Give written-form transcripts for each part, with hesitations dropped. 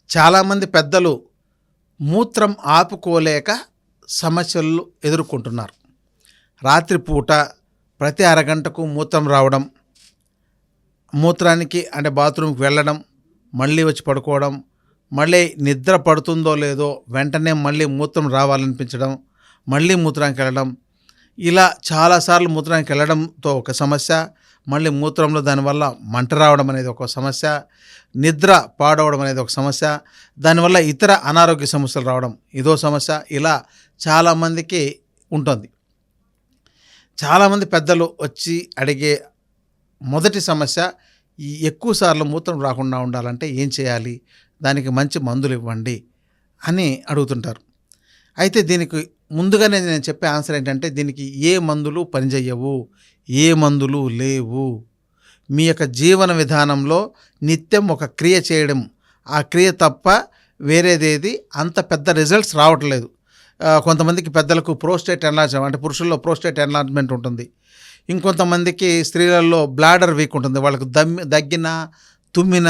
చాలామంది పెద్దలు మూత్రం ఆపుకోలేక సమస్యలు ఎదుర్కొంటున్నారు. రాత్రిపూట ప్రతి అరగంటకు మూత్రం రావడం, మూత్రానికి అంటే బాత్రూమ్కి వెళ్ళడం, మళ్ళీ వచ్చి పడుకోవడం, మళ్ళీ నిద్ర పడుతుందో లేదో వెంటనే మళ్ళీ మూత్రం రావాలనిపించడం, మళ్ళీ మూత్రానికి వెళ్ళడం, ఇలా చాలాసార్లు మూత్రానికి వెళ్ళడంతో ఒక సమస్య, మళ్ళీ మూత్రంలో దానివల్ల మంట రావడం అనేది ఒక సమస్య, నిద్ర పాడవడం అనేది ఒక సమస్య, దానివల్ల ఇతర అనారోగ్య సమస్యలు రావడం ఇదో సమస్య. ఇలా చాలామందికి ఉంటుంది. చాలామంది పెద్దలు వచ్చి అడిగే మొదటి సమస్య, ఈ ఎక్కువసార్లు మూత్రం రాకుండా ఉండాలంటే ఏం చేయాలి, దానికి మంచి మందులు ఇవ్వండి అని అడుగుతుంటారు. అయితే దీనికి ముందుగానే నేను చెప్పే ఆన్సర్ ఏంటంటే, దీనికి ఏ మందులు పనిచేయవు, ఏ మందులు లేవు. మీ యొక్క జీవన విధానంలో నిత్యం ఒక క్రియ చేయడం, ఆ క్రియ తప్ప వేరేదేది అంత పెద్ద రిజల్ట్స్ రావట్లేదు. కొంతమందికి పెద్దలకు ప్రోస్టేట్ ఎన్లార్జ్మెంట్, అంటే పురుషుల్లో ప్రోస్టేట్ ఎన్లార్జ్మెంట్ ఉంటుంది. ఇంకొంతమందికి స్త్రీలలో బ్లాడర్ వీక్ ఉంటుంది. వాళ్ళకు దగ్గిన తుమ్మిన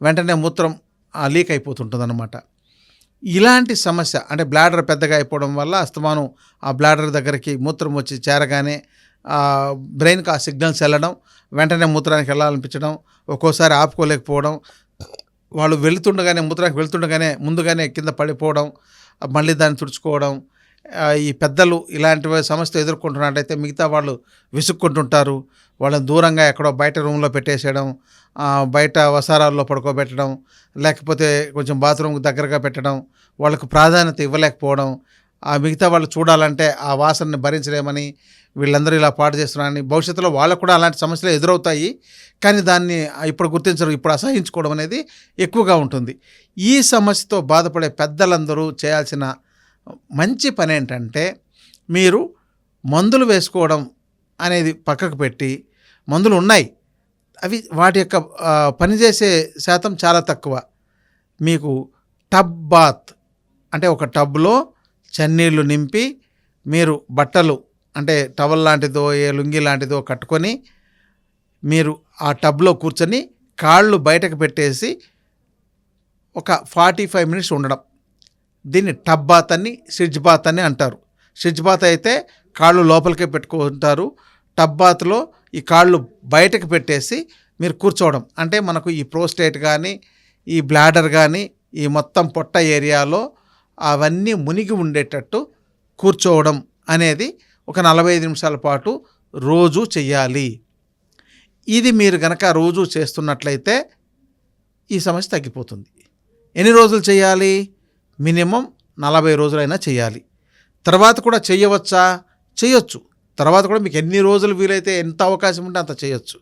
వెంటనే మూత్రం లీక్ అయిపోతుంటుంది అన్నమాట. ఇలాంటి సమస్య అంటే బ్లాడర్ పెద్దగా అయిపోవడం వల్ల అస్తమానం ఆ బ్లాడర్ దగ్గరికి మూత్రం వచ్చి చేరగానే బ్రెయిన్కి ఆ సిగ్నల్స్ వెళ్ళడం, వెంటనే మూత్రానికి వెళ్ళాలనిపించడం, ఒక్కోసారి ఆపుకోలేకపోవడం, వాళ్ళు మూత్రానికి వెళ్తుండగానే ముందుగానే కింద పడిపోవడం, మళ్ళీ దాన్ని తుడుచుకోవడం. ఈ పెద్దలు ఇలాంటి సమస్య ఎదుర్కొంటున్నట్టయితే మిగతా వాళ్ళు విసుక్కుంటుంటారు. వాళ్ళని దూరంగా ఎక్కడో బయట రూమ్లో పెట్టేసేయడం, బయట వసారాల్లో పడుకోబెట్టడం, లేకపోతే కొంచెం బాత్రూమ్కి దగ్గరగా పెట్టడం, వాళ్ళకు ప్రాధాన్యత ఇవ్వలేకపోవడం, ఆ మిగతా వాళ్ళు చూడాలంటే ఆ వాసనని భరించలేమని వీళ్ళందరూ ఇలా పాడు చేస్తున్నారని, భవిష్యత్తులో వాళ్ళకు కూడా అలాంటి సమస్యలు ఎదురవుతాయి. కానీ దాన్ని ఇప్పుడు గుర్తించరు, ఇప్పుడు అసహించుకోవడం అనేది ఎక్కువగా ఉంటుంది. ఈ సమస్యతో బాధపడే పెద్దలందరూ చేయాల్సిన మంచి పని ఏంటంటే, మీరు మందులు వేసుకోవడం అనేది పక్కకు పెట్టి, మందులు ఉన్నాయి, అవి వాటి యొక్క పనిచేసే శాతం చాలా తక్కువ. మీకు టబ్ బాత్ అంటే ఒక టబ్లో చన్నీళ్ళు నింపి మీరు బట్టలు అంటే టవల్ లాంటిదో ఏ లుంగి లాంటిదో కట్టుకొని మీరు ఆ టబ్లో కూర్చొని కాళ్ళు బయటకు పెట్టేసి ఒక 45 మినిట్స్ ఉండడం. దీన్ని టబ్ బాత్ అని, స్విచ్ బాత్ అని అంటారు. స్విచ్ బాత్ అయితే కాళ్ళు లోపలికే పెట్టుకుంటారు. టబ్ బాత్లో ఈ కాళ్ళు బయటకు పెట్టేసి మీరు కూర్చోవడం. అంటే మనకు ఈ ప్రోస్టేట్ కానీ, ఈ బ్లాడర్ కానీ, ఈ మొత్తం పొట్ట ఏరియాలో అవన్నీ మునిగి ఉండేటట్టు కూర్చోవడం అనేది ఒక 45 నిమిషాల పాటు రోజు చెయ్యాలి. ఇది మీరు గనక రోజు చేస్తున్నట్లయితే ఈ సమస్య తగ్గిపోతుంది. ఎన్ని రోజులు చేయాలి? మినిమం 40 రోజులైనా చేయాలి. తర్వాత కూడా చేయవచ్చా? చేయొచ్చు. తర్వాత కూడా మీకు ఎన్ని రోజులు వీలైతే, ఎంత అవకాశం ఉంటే అంత చేయొచ్చు.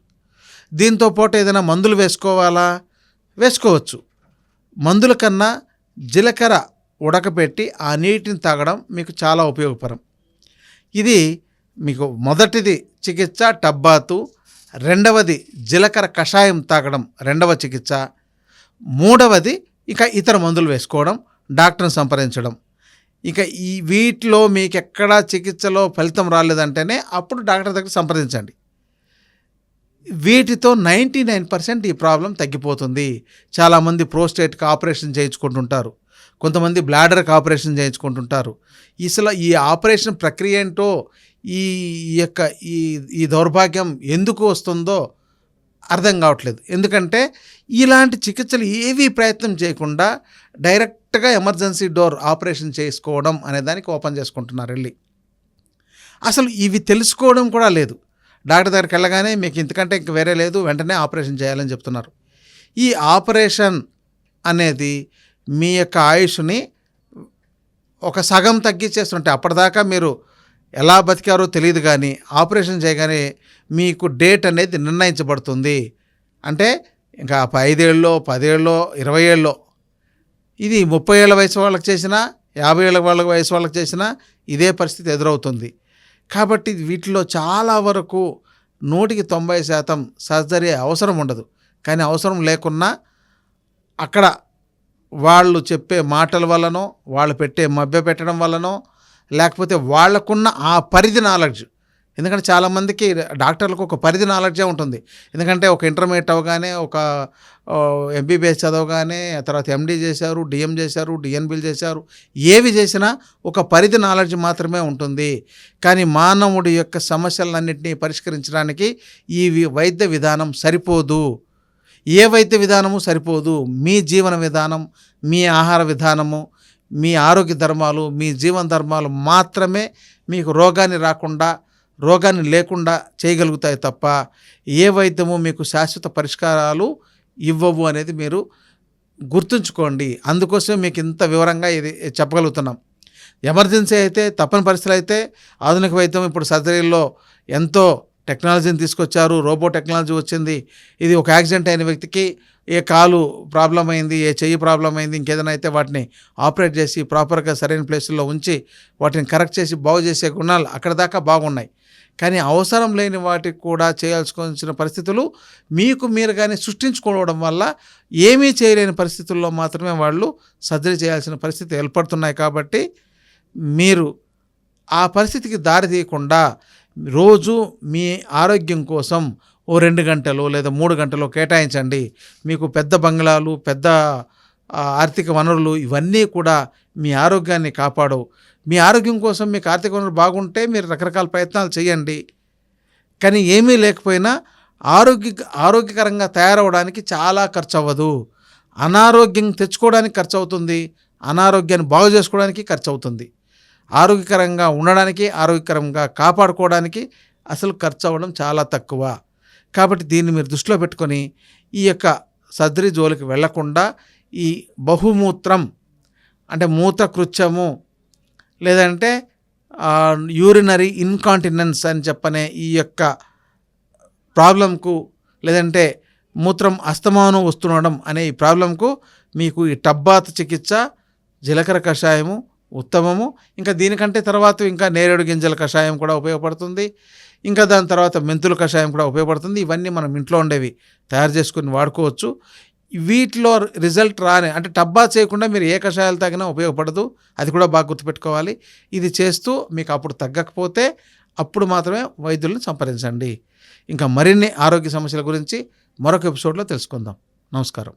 దీంతో పాటు ఏదైనా మందులు వేసుకోవాలా? వేసుకోవచ్చు. మందుల కన్నా జీలకర్ర ఉడకపెట్టి ఆ నీటిని తాగడం మీకు చాలా ఉపయోగపరం. ఇది మీకు మొదటిది చికిత్స టబ్బాతు, రెండవది జీలకర్ర కషాయం తాగడం రెండవ చికిత్స, మూడవది ఇక ఇతర మందులు వేసుకోవడం, డాక్టర్ని సంప్రదించడం. ఇక ఈ వీటిలో మీకు ఎక్కడా చికిత్సలో ఫలితం రాలేదంటేనే అప్పుడు డాక్టర్ దగ్గర సంప్రదించండి. వీటితో 99% ఈ ప్రాబ్లం తగ్గిపోతుంది. చాలామంది ప్రోస్టేట్కి ఆపరేషన్ చేయించుకుంటుంటారు, కొంతమంది బ్లాడర్కి ఆపరేషన్ చేయించుకుంటుంటారు. అసలు ఈ ఆపరేషన్ ప్రక్రియ ఏంటో, ఈ యొక్క ఈ దౌర్భాగ్యం ఎందుకు వస్తుందో అర్థం కావట్లేదు. ఎందుకంటే ఇలాంటి చికిత్సలు ఏవీ ప్రయత్నం చేయకుండా డైరెక్ట్గా ఎమర్జెన్సీ డోర్ ఆపరేషన్ చేసుకోవడం అనే దానికి ఓపెన్ చేసుకుంటున్నారు వెళ్ళి. అసలు ఇవి తెలుసుకోవడం కూడా లేదు. డాక్టర్ దగ్గరికి వెళ్ళగానే మీకు ఇంతకంటే ఇంక వేరే లేదు, వెంటనే ఆపరేషన్ చేయాలని చెప్తున్నారు. ఈ ఆపరేషన్ అనేది మీ యొక్క ఆయుష్ని ఒక సగం తగ్గించేస్తుంటే, అప్పటిదాకా మీరు ఎలా బతికారో తెలియదు, కానీ ఆపరేషన్ చేయగానే మీకు డేట్ అనేది నిర్ణయించబడుతుంది. అంటే ఇంకా 5 ఏళ్ళలో, 10 ఏళ్ళలో, 20 ఏళ్ళలో, ఇది 30 ఏళ్ళ వయసు వాళ్ళకి చేసినా, 50 ఏళ్ళ వయసు వాళ్ళకి చేసినా ఇదే పరిస్థితి ఎదురవుతుంది. కాబట్టి వీటిలో చాలా వరకు 100% సర్జరీ అవసరం ఉండదు. కానీ అవసరం లేకున్నా అక్కడ వాళ్ళు చెప్పే మాటల వల్లనో, వాళ్ళు పెట్టే మభ్య పెట్టడం వల్లనో, లేకపోతే వాళ్ళకున్న ఆ పరిధి నాలెడ్జ్, ఎందుకంటే చాలామందికి డాక్టర్లకు ఒక పరిధి నాలెడ్జే ఉంటుంది. ఎందుకంటే ఒక ఇంటర్మీడియేట్ అవ్వగానే ఒక ఎంబీబీఎస్ చదవగానే తర్వాత ఎండీ చేశారు, డీఎం చేశారు, డీఎన్బీలు చేశారు. ఏవి చేసినా ఒక పరిధి నాలెడ్జ్ మాత్రమే ఉంటుంది. కానీ మానవుడి యొక్క సమస్యలన్నింటినీ పరిష్కరించడానికి ఈ వైద్య విధానం సరిపోదు. ఏ వైద్య విధానము సరిపోదు. మీ జీవన విధానం, మీ ఆహార విధానము, మీ ఆరోగ్య ధర్మాలు, మీ జీవన ధర్మాలు మాత్రమే మీకు రోగాన్ని రాకుండా, రోగాన్ని లేకుండా చేయగలుగుతాయి తప్ప ఏ వైద్యము మీకు శాశ్వత పరిష్కారాలు ఇవ్వవు అనేది మీరు గుర్తుంచుకోండి. అందుకోసమే మీకు ఇంత వివరంగా ఇది చెప్పగలుగుతున్నాం. ఎమర్జెన్సీ అయితే, తప్పని పరిస్థితులు అయితే ఆధునిక వైద్యం ఇప్పుడు సర్జరీల్లో ఎంతో టెక్నాలజీని తీసుకొచ్చారు. రోబో టెక్నాలజీ వచ్చింది. ఇది ఒక యాక్సిడెంట్ అయిన వ్యక్తికి ఏ కాలు ప్రాబ్లం అయింది, ఏ చెయ్యి ప్రాబ్లం అయింది, ఇంకేదైనా అయితే వాటిని ఆపరేట్ చేసి ప్రాపర్గా సరైన ప్లేసుల్లో ఉంచి వాటిని కరెక్ట్ చేసి బాగు చేసే గుణాలు అక్కడ దాకా బాగున్నాయి. కానీ అవసరం లేని వాటికి కూడా చేయాల్సిన పరిస్థితులు మీకు మీరు కానీ సృష్టించుకోవడం వల్ల ఏమీ చేయలేని పరిస్థితుల్లో మాత్రమే వాళ్ళు సర్జరీ చేయాల్సిన పరిస్థితి ఏర్పడుతున్నాయి. కాబట్టి మీరు ఆ పరిస్థితికి దారి తీయకుండా రోజు మీ ఆరోగ్యం కోసం ఓ 2 గంటలు లేదా 3 గంటలు కేటాయించండి. మీకు పెద్ద బంగ్లాలు, పెద్ద ఆర్థిక వనరులు ఇవన్నీ కూడా మీ ఆరోగ్యాన్ని కాపాడవు. మీ ఆరోగ్యం కోసం మీకు ఆర్థిక వనరులు బాగుంటే మీరు రకరకాల ప్రయత్నాలు చేయండి. కానీ ఏమీ లేకపోయినా ఆరోగ్యకరంగా తయారవడానికి చాలా ఖర్చు అవ్వదు. అనారోగ్యం తెచ్చుకోవడానికి ఖర్చు అవుతుంది, అనారోగ్యాన్ని బాగు చేసుకోవడానికి ఖర్చు అవుతుంది. ఆరోగ్యకరంగా ఉండడానికి, ఆరోగ్యకరంగా కాపాడుకోవడానికి అసలు ఖర్చు అవ్వడం చాలా తక్కువ. కాబట్టి దీన్ని మీరు దృష్టిలో పెట్టుకొని ఈ యొక్క సర్జరీ జోలికి వెళ్లకుండా ఈ బహుమూత్రం అంటే మూత్రకృత్యము లేదంటే యూరినరీ ఇన్కాంటినెన్స్ అని చెప్పనే ఈ యొక్క ప్రాబ్లంకు లేదంటే మూత్రం అస్తమానం వస్తుండడం అనే ఈ ప్రాబ్లంకు మీకు ఈ టబ్బాత్ చికిత్స, జీలకర్ర కషాయము ఉత్తమము. ఇంకా దీనికంటే తర్వాత ఇంకా నేరేడు గింజల కషాయం కూడా ఉపయోగపడుతుంది. ఇంకా దాని తర్వాత మెంతుల కషాయం కూడా ఉపయోగపడుతుంది. ఇవన్నీ మనం ఇంట్లో ఉండేవి తయారు చేసుకుని వాడుకోవచ్చు. వీటిలో రిజల్ట్ అంటే టబ్బా చేయకుండా మీరు ఏ కషాయాలు తాగినా ఉపయోగపడదు. అది కూడా బాగా గుర్తుపెట్టుకోవాలి. ఇది చేస్తూ మీకు అప్పుడు తగ్గకపోతే అప్పుడు మాత్రమే వైద్యులను సంప్రదించండి. ఇంకా మరిన్ని ఆరోగ్య సమస్యల గురించి మరొక ఎపిసోడ్లో తెలుసుకుందాం. నమస్కారం.